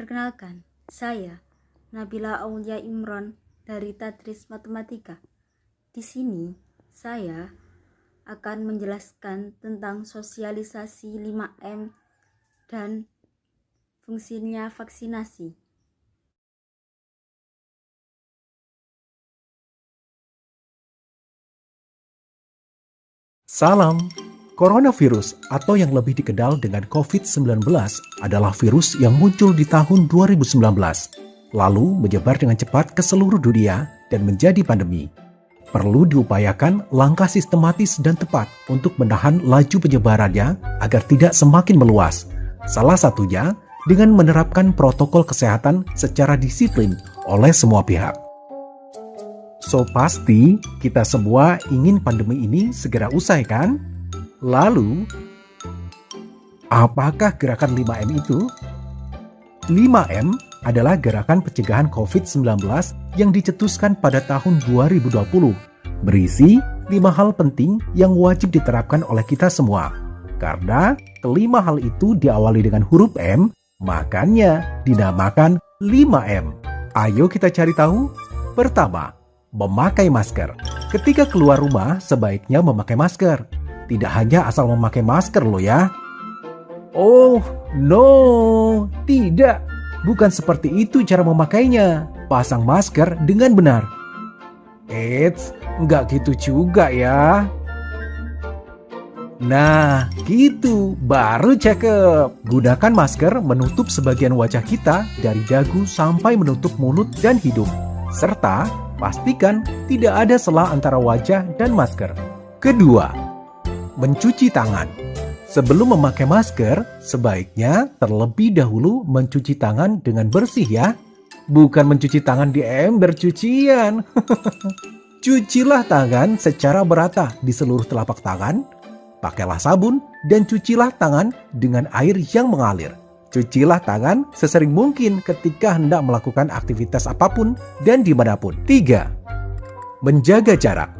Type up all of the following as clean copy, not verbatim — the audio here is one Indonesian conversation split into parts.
Perkenalkan, saya Nabila Aulia Imron dari Tadris Matematika. Di sini saya akan menjelaskan tentang sosialisasi 5M dan fungsinya vaksinasi. Salam! Coronavirus atau yang lebih dikenal dengan COVID-19 adalah virus yang muncul di tahun 2019, lalu menyebar dengan cepat ke seluruh dunia dan menjadi pandemi. Perlu diupayakan langkah sistematis dan tepat untuk menahan laju penyebarannya agar tidak semakin meluas. Salah satunya dengan menerapkan protokol kesehatan secara disiplin oleh semua pihak. So pasti kita semua ingin pandemi ini segera usai kan? Lalu, apakah gerakan 5M itu? 5M adalah gerakan pencegahan COVID-19 yang dicetuskan pada tahun 2020. Berisi 5 hal penting yang wajib diterapkan oleh kita semua. Karena kelima hal itu diawali dengan huruf M, makanya dinamakan 5M. Ayo kita cari tahu. Pertama, memakai masker. Ketika keluar rumah, sebaiknya memakai masker. Tidak hanya asal memakai masker loh ya. Oh, no, tidak. Bukan seperti itu cara memakainya. Pasang masker dengan benar. Eits, nggak gitu juga ya. Nah, gitu, baru cakep. Gunakan masker menutup sebagian wajah kita dari dagu sampai menutup mulut dan hidung. Serta pastikan tidak ada sela antara wajah dan masker. Kedua, mencuci tangan. Sebelum memakai masker, sebaiknya terlebih dahulu mencuci tangan dengan bersih ya. Bukan mencuci tangan di ember cucian. Cucilah tangan secara merata di seluruh telapak tangan. Pakailah sabun dan cucilah tangan dengan air yang mengalir. Cucilah tangan sesering mungkin ketika hendak melakukan aktivitas apapun dan dimanapun. 3. Menjaga jarak.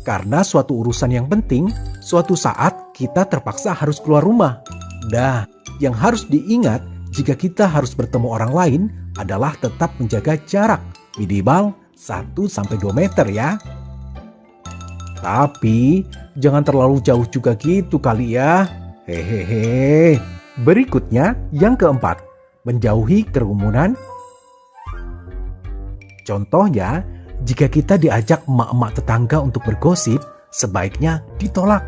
Karena suatu urusan yang penting, suatu saat kita terpaksa harus keluar rumah. Nah, yang harus diingat jika kita harus bertemu orang lain adalah tetap menjaga jarak minimal 1-2 meter ya. Tapi, jangan terlalu jauh juga gitu kali ya. Hehehe. Berikutnya, yang keempat, menjauhi kerumunan. Contohnya, jika kita diajak emak-emak tetangga untuk bergosip, sebaiknya ditolak.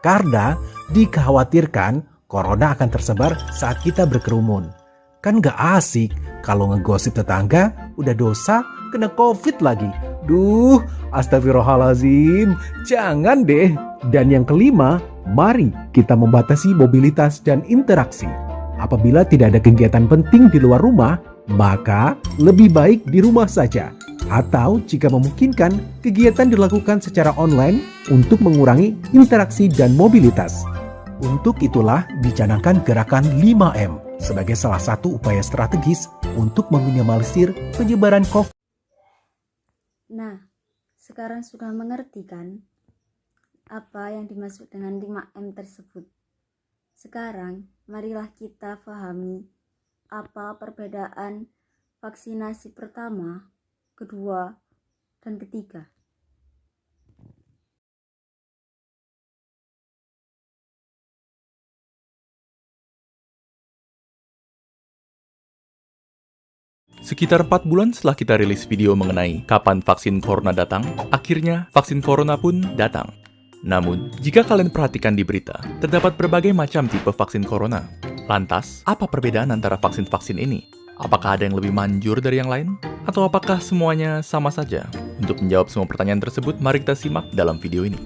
Karena dikhawatirkan corona akan tersebar saat kita berkerumun. Kan gak asik kalau ngegosip tetangga, udah dosa, kena COVID lagi. Duh, astagfirullahaladzim, jangan deh. Dan yang kelima, mari kita membatasi mobilitas dan interaksi. Apabila tidak ada kegiatan penting di luar rumah, maka lebih baik di rumah saja. Atau jika memungkinkan, kegiatan dilakukan secara online untuk mengurangi interaksi dan mobilitas. Untuk itulah dicanangkan gerakan 5M sebagai salah satu upaya strategis untuk meminimalisir penyebaran COVID. Nah, sekarang sudah mengerti kan apa yang dimaksud dengan 5M tersebut? Sekarang, marilah kita pahami apa perbedaan vaksinasi pertama, kedua, dan ketiga. Sekitar 4 bulan setelah kita rilis video mengenai kapan vaksin corona datang, akhirnya vaksin corona pun datang. Namun, jika kalian perhatikan di berita, terdapat berbagai macam tipe vaksin corona. Lantas, apa perbedaan antara vaksin-vaksin ini? Apakah ada yang lebih manjur dari yang lain? Atau apakah semuanya sama saja? Untuk menjawab semua pertanyaan tersebut, mari kita simak dalam video ini.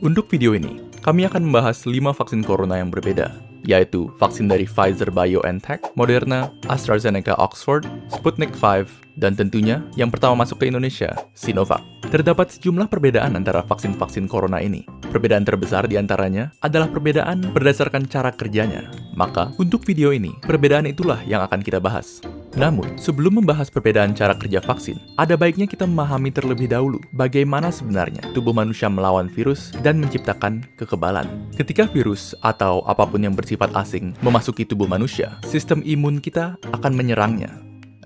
Untuk video ini, kami akan membahas 5 vaksin corona yang berbeda, yaitu vaksin dari Pfizer-BioNTech, Moderna, AstraZeneca Oxford, Sputnik V, dan tentunya yang pertama masuk ke Indonesia, Sinovac. Terdapat sejumlah perbedaan antara vaksin-vaksin corona ini. Perbedaan terbesar di antaranya adalah perbedaan berdasarkan cara kerjanya. Maka, untuk video ini, perbedaan itulah yang akan kita bahas. Namun, sebelum membahas perbedaan cara kerja vaksin, ada baiknya kita memahami terlebih dahulu bagaimana sebenarnya tubuh manusia melawan virus dan menciptakan kekebalan. Ketika virus atau apapun yang bersifat asing memasuki tubuh manusia, sistem imun kita akan menyerangnya.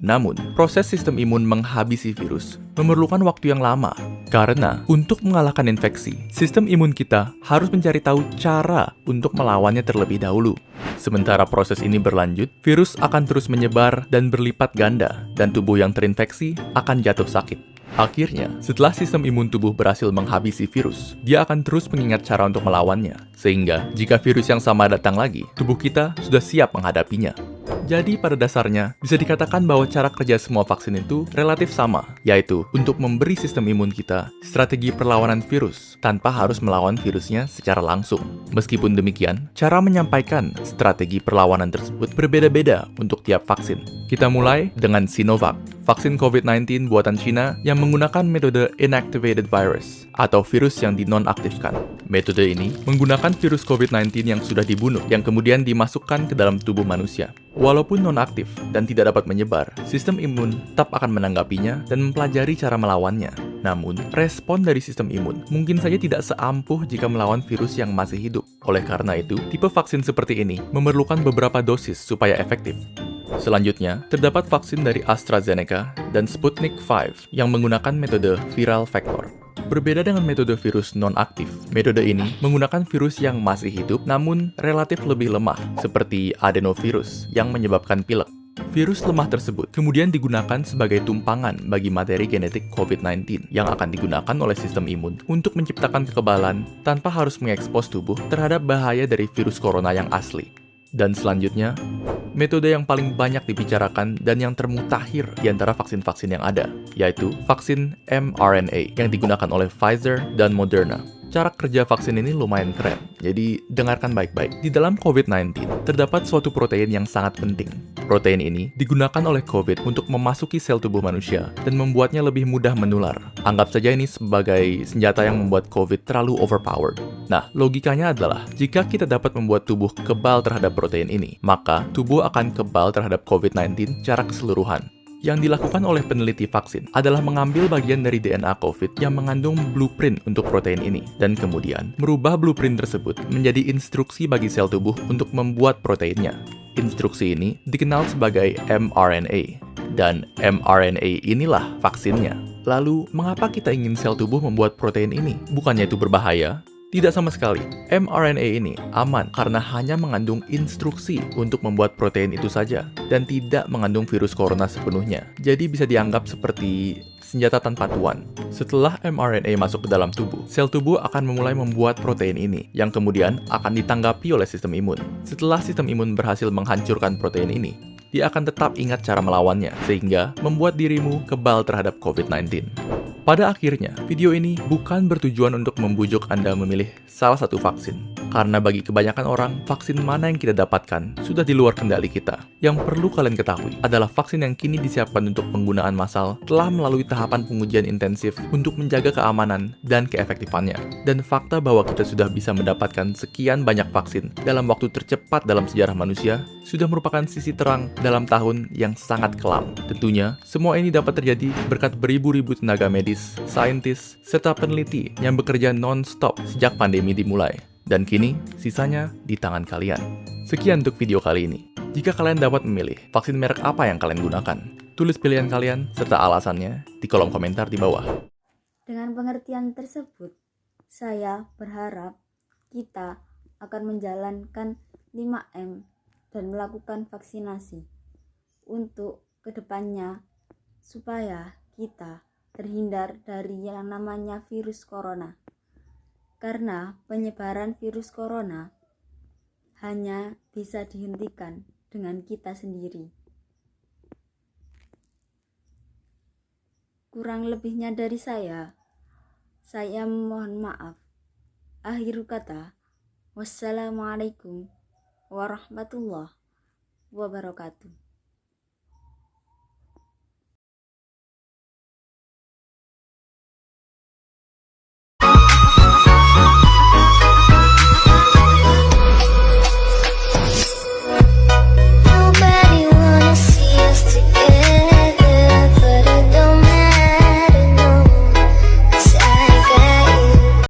Namun, proses sistem imun menghabisi virus memerlukan waktu yang lama, karena untuk mengalahkan infeksi, sistem imun kita harus mencari tahu cara untuk melawannya terlebih dahulu. Sementara proses ini berlanjut, virus akan terus menyebar dan berlipat ganda, dan tubuh yang terinfeksi akan jatuh sakit. Akhirnya, setelah sistem imun tubuh berhasil menghabisi virus, dia akan terus mengingat cara untuk melawannya, sehingga jika virus yang sama datang lagi, tubuh kita sudah siap menghadapinya. Jadi pada dasarnya, bisa dikatakan bahwa cara kerja semua vaksin itu relatif sama, yaitu untuk memberi sistem imun kita strategi perlawanan virus tanpa harus melawan virusnya secara langsung. Meskipun demikian, cara menyampaikan strategi perlawanan tersebut berbeda-beda untuk tiap vaksin. Kita mulai dengan Sinovac, vaksin COVID-19 buatan Cina yang menggunakan metode inactivated virus atau virus yang dinonaktifkan. Metode ini menggunakan virus COVID-19 yang sudah dibunuh yang kemudian dimasukkan ke dalam tubuh manusia. Walaupun nonaktif dan tidak dapat menyebar, sistem imun tetap akan menanggapinya dan mempelajari cara melawannya. Namun, respon dari sistem imun mungkin saja tidak seampuh jika melawan virus yang masih hidup. Oleh karena itu, tipe vaksin seperti ini memerlukan beberapa dosis supaya efektif. Selanjutnya, terdapat vaksin dari AstraZeneca dan Sputnik V yang menggunakan metode viral vector. Berbeda dengan metode virus non-aktif, metode ini menggunakan virus yang masih hidup namun relatif lebih lemah, seperti adenovirus yang menyebabkan pilek. Virus lemah tersebut kemudian digunakan sebagai tumpangan bagi materi genetik COVID-19 yang akan digunakan oleh sistem imun untuk menciptakan kekebalan tanpa harus mengekspos tubuh terhadap bahaya dari virus corona yang asli. Dan selanjutnya, metode yang paling banyak dibicarakan dan yang termutakhir di antara vaksin-vaksin yang ada, yaitu vaksin mRNA yang digunakan oleh Pfizer dan Moderna. Cara kerja vaksin ini lumayan keren, jadi dengarkan baik-baik. Di dalam COVID-19, terdapat suatu protein yang sangat penting. Protein ini digunakan oleh COVID untuk memasuki sel tubuh manusia dan membuatnya lebih mudah menular. Anggap saja ini sebagai senjata yang membuat COVID terlalu overpowered. Nah, logikanya adalah, jika kita dapat membuat tubuh kebal terhadap protein ini, maka tubuh akan kebal terhadap COVID-19 secara keseluruhan. Yang dilakukan oleh peneliti vaksin adalah mengambil bagian dari DNA COVID yang mengandung blueprint untuk protein ini, dan kemudian merubah blueprint tersebut menjadi instruksi bagi sel tubuh untuk membuat proteinnya. Instruksi ini dikenal sebagai mRNA, dan mRNA inilah vaksinnya. Lalu, mengapa kita ingin sel tubuh membuat protein ini? Bukannya itu berbahaya? Tidak sama sekali. mRNA ini aman karena hanya mengandung instruksi untuk membuat protein itu saja dan tidak mengandung virus corona sepenuhnya. Jadi bisa dianggap seperti senjata tanpa tuan. Setelah mRNA masuk ke dalam tubuh, sel tubuh akan memulai membuat protein ini yang kemudian akan ditanggapi oleh sistem imun. Setelah sistem imun berhasil menghancurkan protein ini, dia akan tetap ingat cara melawannya, sehingga membuat dirimu kebal terhadap COVID-19. Pada akhirnya, video ini bukan bertujuan untuk membujuk Anda memilih salah satu vaksin. Karena bagi kebanyakan orang, vaksin mana yang kita dapatkan sudah di luar kendali kita. Yang perlu kalian ketahui adalah vaksin yang kini disiapkan untuk penggunaan massal telah melalui tahapan pengujian intensif untuk menjaga keamanan dan keefektifannya. Dan fakta bahwa kita sudah bisa mendapatkan sekian banyak vaksin dalam waktu tercepat dalam sejarah manusia sudah merupakan sisi terang dalam tahun yang sangat kelam. Tentunya, semua ini dapat terjadi berkat beribu-ribu tenaga medis, saintis, serta peneliti yang bekerja non-stop sejak pandemi dimulai. Dan kini, sisanya di tangan kalian. Sekian untuk video kali ini. Jika kalian dapat memilih vaksin merek apa yang kalian gunakan, tulis pilihan kalian serta alasannya di kolom komentar di bawah. Dengan pengertian tersebut, saya berharap kita akan menjalankan 5M dan melakukan vaksinasi untuk kedepannya supaya kita terhindar dari yang namanya virus corona. Karena penyebaran virus corona hanya bisa dihentikan dengan kita sendiri. Kurang lebihnya dari saya mohon maaf. Akhir kata, wassalamualaikum warahmatullahi wabarakatuh.